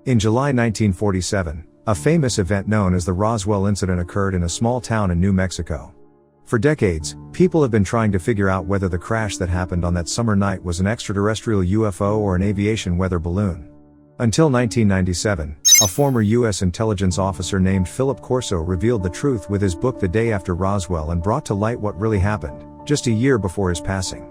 In July 1947, a famous event known as the Roswell incident occurred in a small town in New Mexico. For decades, people have been trying to figure out whether the crash that happened on that summer night was an extraterrestrial UFO or an aviation weather balloon. Until 1997, a former U.S. intelligence officer named Philip Corso revealed the truth with his book The Day After Roswell and brought to light what really happened, just a year before his passing.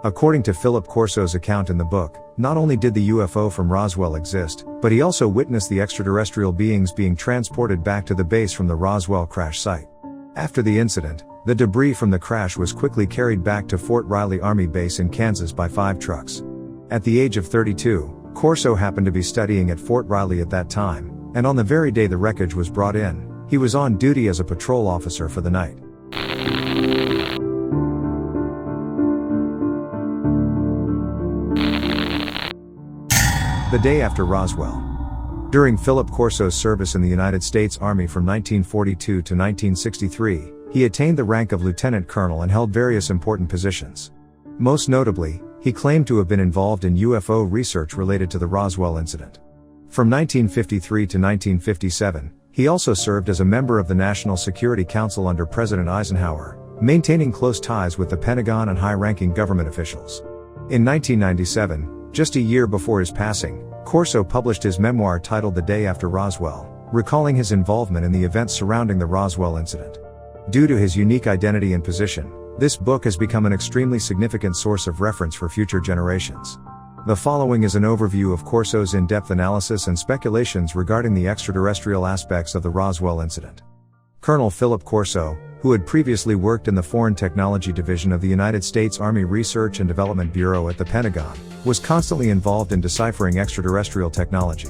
According to Philip Corso's account in the book, not only did the UFO from Roswell exist, but he also witnessed the extraterrestrial beings being transported back to the base from the Roswell crash site. After the incident, the debris from the crash was quickly carried back to Fort Riley Army Base in Kansas by 5 trucks. At the age of 32, Corso happened to be studying at Fort Riley at that time, and on the very day the wreckage was brought in, he was on duty as a patrol officer for the night. The day after Roswell. During Philip Corso's service in the United States Army from 1942 to 1963, he attained the rank of lieutenant colonel and held various important positions. Most notably, he claimed to have been involved in UFO research related to the Roswell incident. From 1953 to 1957, he also served as a member of the National Security Council under President Eisenhower, maintaining close ties with the Pentagon and high-ranking government officials. In 1997, just a year before his passing, Corso published his memoir titled The Day After Roswell, recalling his involvement in the events surrounding the Roswell incident. Due to his unique identity and position, this book has become an extremely significant source of reference for future generations. The following is an overview of Corso's in-depth analysis and speculations regarding the extraterrestrial aspects of the Roswell incident. Colonel Philip Corso, who had previously worked in the Foreign Technology Division of the United States Army Research and Development Bureau at the Pentagon, was constantly involved in deciphering extraterrestrial technology.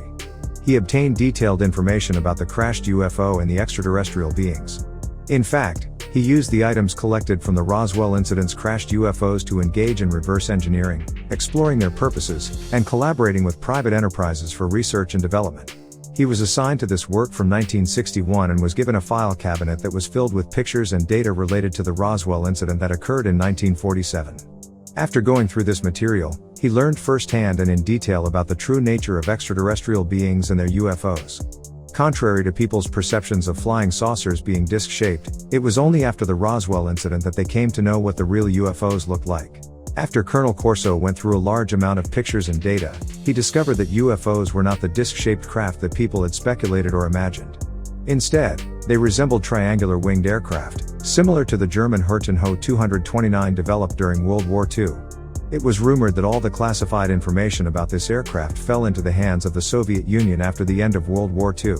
He obtained detailed information about the crashed UFO and the extraterrestrial beings. In fact, he used the items collected from the Roswell incident's crashed UFOs to engage in reverse engineering, exploring their purposes, and collaborating with private enterprises for research and development. He was assigned to this work from 1961 and was given a file cabinet that was filled with pictures and data related to the Roswell incident that occurred in 1947. After going through this material, he learned firsthand and in detail about the true nature of extraterrestrial beings and their UFOs. Contrary to people's perceptions of flying saucers being disc-shaped, it was only after the Roswell incident that they came to know what the real UFOs looked like. After Colonel Corso went through a large amount of pictures and data, he discovered that UFOs were not the disc-shaped craft that people had speculated or imagined. Instead, they resembled triangular winged aircraft, similar to the German Hirten Ho 229 developed during World War II. It was rumored that all the classified information about this aircraft fell into the hands of the Soviet Union after the end of World War II.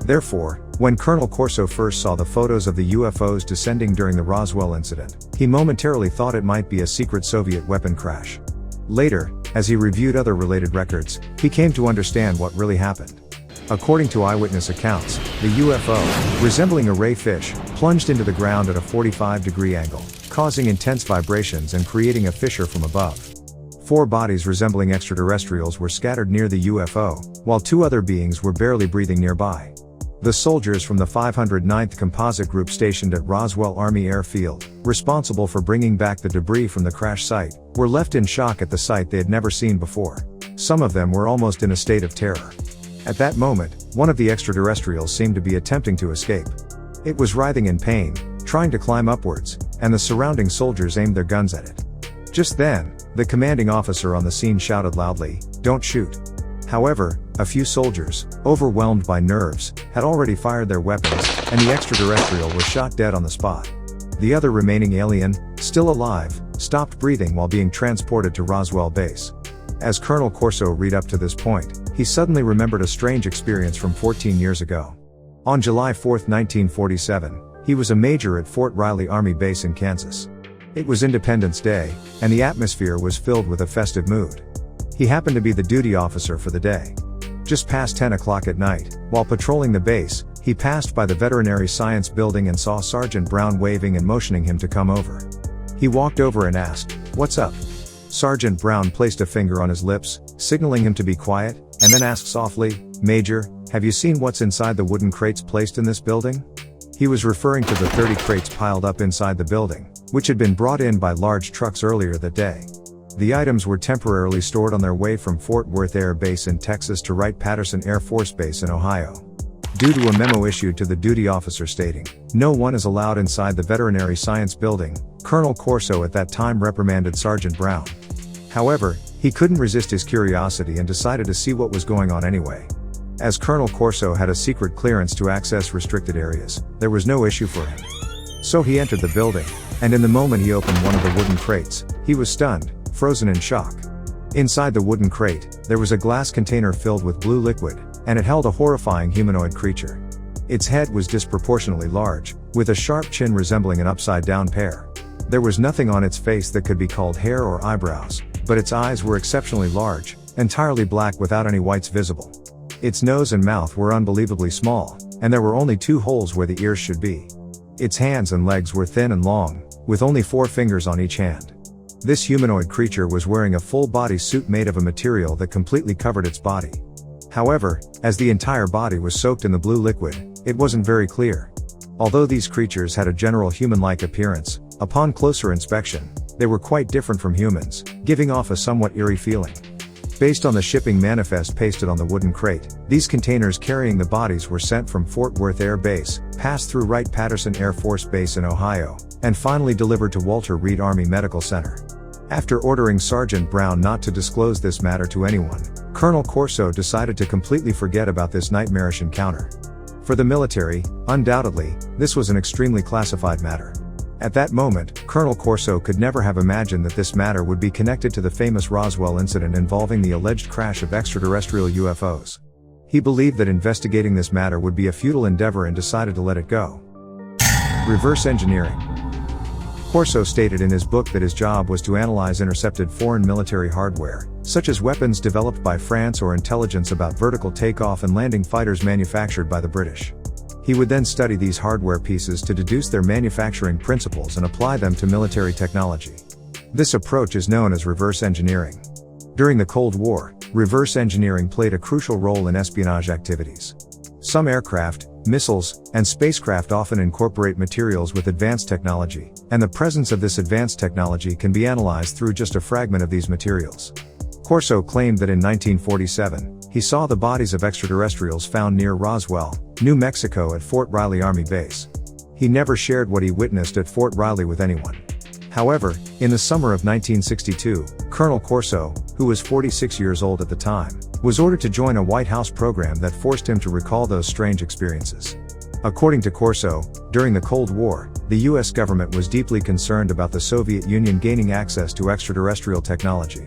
Therefore, when Colonel Corso first saw the photos of the UFOs descending during the Roswell incident, he momentarily thought it might be a secret Soviet weapon crash. Later, as he reviewed other related records, he came to understand what really happened. According to eyewitness accounts, the UFO, resembling a ray fish, plunged into the ground at a 45-degree angle, causing intense vibrations and creating a fissure from above. 4 bodies resembling extraterrestrials were scattered near the UFO, while 2 other beings were barely breathing nearby. The soldiers from the 509th Composite Group stationed at Roswell Army Airfield, responsible for bringing back the debris from the crash site, were left in shock at the sight they had never seen before. Some of them were almost in a state of terror. At that moment, one of the extraterrestrials seemed to be attempting to escape. It was writhing in pain, trying to climb upwards, and the surrounding soldiers aimed their guns at it. Just then, the commanding officer on the scene shouted loudly, "Don't shoot." However, a few soldiers, overwhelmed by nerves, had already fired their weapons, and the extraterrestrial was shot dead on the spot. The other remaining alien, still alive, stopped breathing while being transported to Roswell Base. As Colonel Corso read up to this point, he suddenly remembered a strange experience from 14 years ago. On July 4, 1947, he was a major at Fort Riley Army Base in Kansas. It was Independence Day, and the atmosphere was filled with a festive mood. He happened to be the duty officer for the day. Just past 10 o'clock at night, while patrolling the base, he passed by the Veterinary Science Building and saw Sergeant Brown waving and motioning him to come over. He walked over and asked, "What's up?" Sergeant Brown placed a finger on his lips, signaling him to be quiet, and then asked softly, "Major, have you seen what's inside the wooden crates placed in this building?" He was referring to the 30 crates piled up inside the building, which had been brought in by large trucks earlier that day. The items were temporarily stored on their way from Fort Worth Air Base in Texas to Wright-Patterson Air Force Base in Ohio. Due to a memo issued to the duty officer stating, "No one is allowed inside the Veterinary Science Building," Colonel Corso at that time reprimanded Sergeant Brown. However, he couldn't resist his curiosity and decided to see what was going on anyway. As Colonel Corso had a secret clearance to access restricted areas, there was no issue for him. So he entered the building, and in the moment he opened one of the wooden crates, he was stunned, frozen in shock. Inside the wooden crate, there was a glass container filled with blue liquid, and it held a horrifying humanoid creature. Its head was disproportionately large, with a sharp chin resembling an upside-down pear. There was nothing on its face that could be called hair or eyebrows, but its eyes were exceptionally large, entirely black without any whites visible. Its nose and mouth were unbelievably small, and there were only 2 holes where the ears should be. Its hands and legs were thin and long, with only 4 fingers on each hand. This humanoid creature was wearing a full-body suit made of a material that completely covered its body. However, as the entire body was soaked in the blue liquid, it wasn't very clear. Although these creatures had a general human-like appearance, upon closer inspection, they were quite different from humans, giving off a somewhat eerie feeling. Based on the shipping manifest pasted on the wooden crate, these containers carrying the bodies were sent from Fort Worth Air Base, passed through Wright-Patterson Air Force Base in Ohio, and finally delivered to Walter Reed Army Medical Center. After ordering Sergeant Brown not to disclose this matter to anyone, Colonel Corso decided to completely forget about this nightmarish encounter. For the military, undoubtedly, this was an extremely classified matter. At that moment, Colonel Corso could never have imagined that this matter would be connected to the famous Roswell incident involving the alleged crash of extraterrestrial UFOs. He believed that investigating this matter would be a futile endeavor and decided to let it go. Reverse engineering. Corso stated in his book that his job was to analyze intercepted foreign military hardware, such as weapons developed by France or intelligence about vertical takeoff and landing fighters manufactured by the British. He would then study these hardware pieces to deduce their manufacturing principles and apply them to military technology. This approach is known as reverse engineering. During the Cold War, reverse engineering played a crucial role in espionage activities. Some aircraft, missiles, and spacecraft often incorporate materials with advanced technology, and the presence of this advanced technology can be analyzed through just a fragment of these materials. Corso claimed that in 1947, he saw the bodies of extraterrestrials found near Roswell, New Mexico at Fort Riley Army Base. He never shared what he witnessed at Fort Riley with anyone. However, in the summer of 1962, Colonel Corso, who was 46 years old at the time, was ordered to join a White House program that forced him to recall those strange experiences. According to Corso, during the Cold War, the US government was deeply concerned about the Soviet Union gaining access to extraterrestrial technology.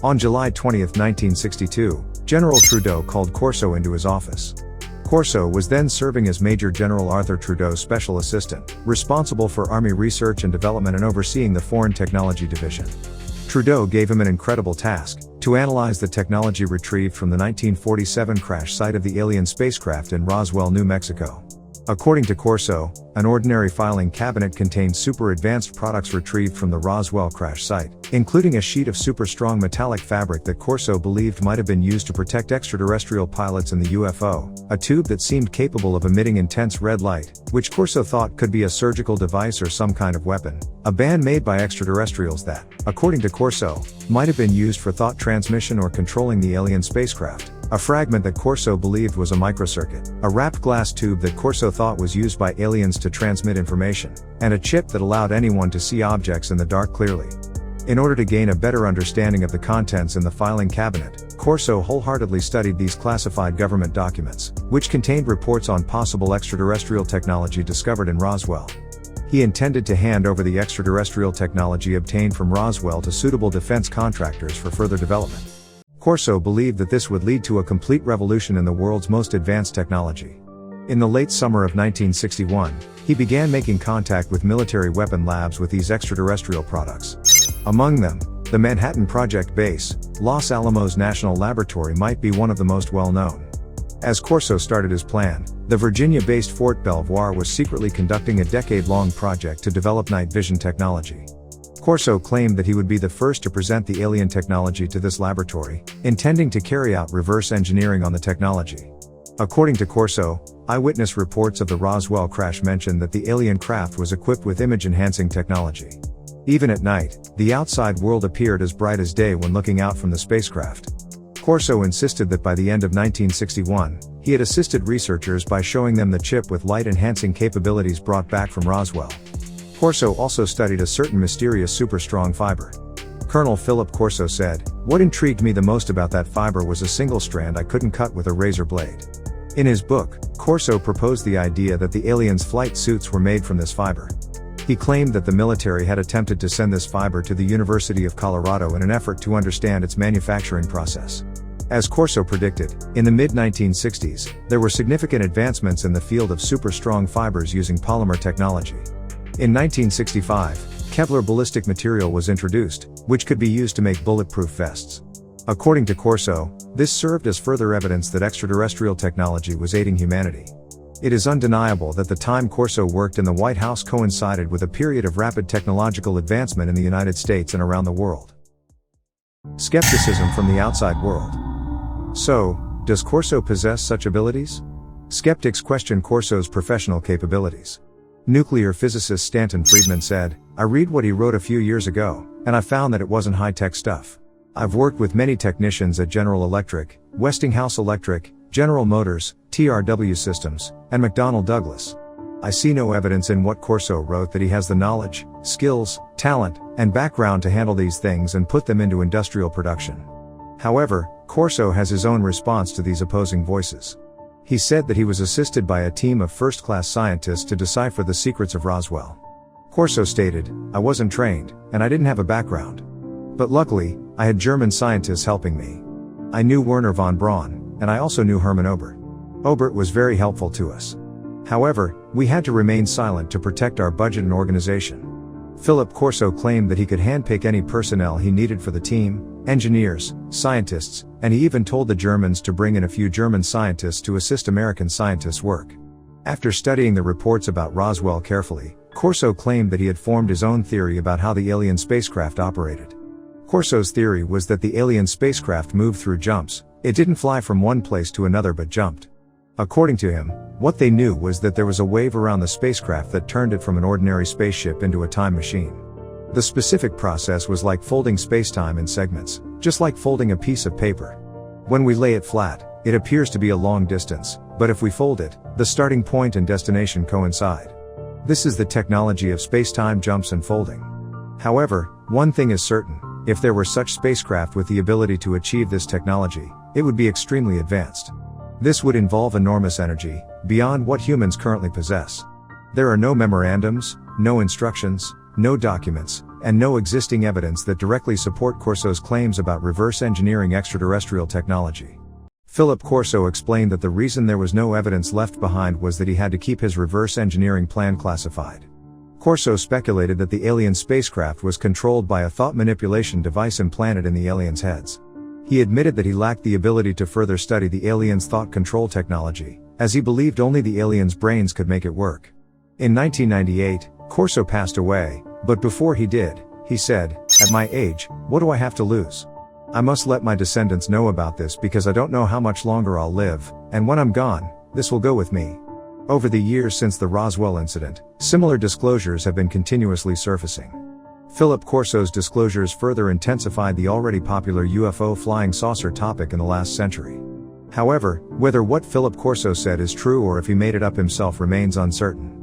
On July 20, 1962, General Trudeau called Corso into his office. Corso was then serving as Major General Arthur Trudeau's special assistant, responsible for Army research and development and overseeing the Foreign Technology Division. Trudeau gave him an incredible task: to analyze the technology retrieved from the 1947 crash site of the alien spacecraft in Roswell, New Mexico. According to Corso, an ordinary filing cabinet contained super advanced products retrieved from the Roswell crash site, including a sheet of super strong metallic fabric that Corso believed might have been used to protect extraterrestrial pilots in the UFO, a tube that seemed capable of emitting intense red light, which Corso thought could be a surgical device or some kind of weapon, a band made by extraterrestrials that, according to Corso, might have been used for thought transmission or controlling the alien spacecraft. A fragment that Corso believed was a microcircuit, a wrapped glass tube that Corso thought was used by aliens to transmit information, and a chip that allowed anyone to see objects in the dark clearly. In order to gain a better understanding of the contents in the filing cabinet, Corso wholeheartedly studied these classified government documents, which contained reports on possible extraterrestrial technology discovered in Roswell. He intended to hand over the extraterrestrial technology obtained from Roswell to suitable defense contractors for further development. Corso believed that this would lead to a complete revolution in the world's most advanced technology. In the late summer of 1961, he began making contact with military weapon labs with these extraterrestrial products. Among them, the Manhattan Project Base, Los Alamos National Laboratory might be one of the most well-known. As Corso started his plan, the Virginia-based Fort Belvoir was secretly conducting a decade-long project to develop night vision technology. Corso claimed that he would be the first to present the alien technology to this laboratory, intending to carry out reverse engineering on the technology. According to Corso, eyewitness reports of the Roswell crash mentioned that the alien craft was equipped with image-enhancing technology. Even at night, the outside world appeared as bright as day when looking out from the spacecraft. Corso insisted that by the end of 1961, he had assisted researchers by showing them the chip with light-enhancing capabilities brought back from Roswell. Corso also studied a certain mysterious super-strong fiber. Colonel Philip Corso said, "What intrigued me the most about that fiber was a single strand I couldn't cut with a razor blade." In his book, Corso proposed the idea that the aliens' flight suits were made from this fiber. He claimed that the military had attempted to send this fiber to the University of Colorado in an effort to understand its manufacturing process. As Corso predicted, in the mid-1960s, there were significant advancements in the field of super-strong fibers using polymer technology. In 1965, Kevlar ballistic material was introduced, which could be used to make bulletproof vests. According to Corso, this served as further evidence that extraterrestrial technology was aiding humanity. It is undeniable that the time Corso worked in the White House coincided with a period of rapid technological advancement in the United States and around the world. Skepticism from the outside world. So, does Corso possess such abilities? Skeptics question Corso's professional capabilities. Nuclear physicist Stanton Friedman said, "I read what he wrote a few years ago, and I found that it wasn't high-tech stuff. I've worked with many technicians at General Electric, Westinghouse Electric, General Motors, TRW Systems, and McDonnell Douglas. I see no evidence in what Corso wrote that he has the knowledge, skills, talent, and background to handle these things and put them into industrial production." However, Corso has his own response to these opposing voices. He said that he was assisted by a team of first-class scientists to decipher the secrets of Roswell. Corso stated, "I wasn't trained, and I didn't have a background. But luckily, I had German scientists helping me. I knew Werner von Braun, and I also knew Hermann Oberth. Oberth was very helpful to us. However, we had to remain silent to protect our budget and organization." Philip Corso claimed that he could handpick any personnel he needed for the team, engineers, scientists, and he even told the Germans to bring in a few German scientists to assist American scientists' work. After studying the reports about Roswell carefully, Corso claimed that he had formed his own theory about how the alien spacecraft operated. Corso's theory was that the alien spacecraft moved through jumps. It didn't fly from one place to another but jumped. According to him, what they knew was that there was a wave around the spacecraft that turned it from an ordinary spaceship into a time machine. The specific process was like folding spacetime in segments, just like folding a piece of paper. When we lay it flat, it appears to be a long distance, but if we fold it, the starting point and destination coincide. This is the technology of spacetime jumps and folding. However, one thing is certain, if there were such spacecraft with the ability to achieve this technology, it would be extremely advanced. This would involve enormous energy, beyond what humans currently possess. There are no memorandums, no instructions, no documents, and no existing evidence that directly support Corso's claims about reverse engineering extraterrestrial technology. Philip Corso explained that the reason there was no evidence left behind was that he had to keep his reverse engineering plan classified. Corso speculated that the alien spacecraft was controlled by a thought manipulation device implanted in the aliens' heads. He admitted that he lacked the ability to further study the aliens' thought control technology, as he believed only the aliens' brains could make it work. In 1998, Corso passed away, but before he did, he said, "At my age, what do I have to lose? I must let my descendants know about this because I don't know how much longer I'll live, and when I'm gone, this will go with me." Over the years since the Roswell incident, similar disclosures have been continuously surfacing. Philip Corso's disclosures further intensified the already popular UFO flying saucer topic in the last century. However, whether what Philip Corso said is true or if he made it up himself remains uncertain.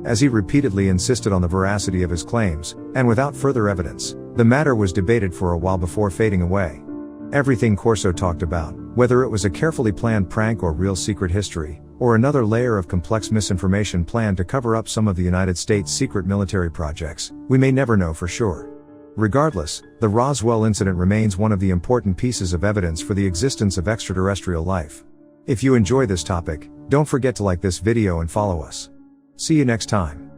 As he repeatedly insisted on the veracity of his claims, and without further evidence, the matter was debated for a while before fading away. Everything Corso talked about, whether it was a carefully planned prank or real secret history, or another layer of complex misinformation planned to cover up some of the United States' secret military projects, we may never know for sure. Regardless, the Roswell incident remains one of the important pieces of evidence for the existence of extraterrestrial life. If you enjoy this topic, don't forget to like this video and follow us. See you next time.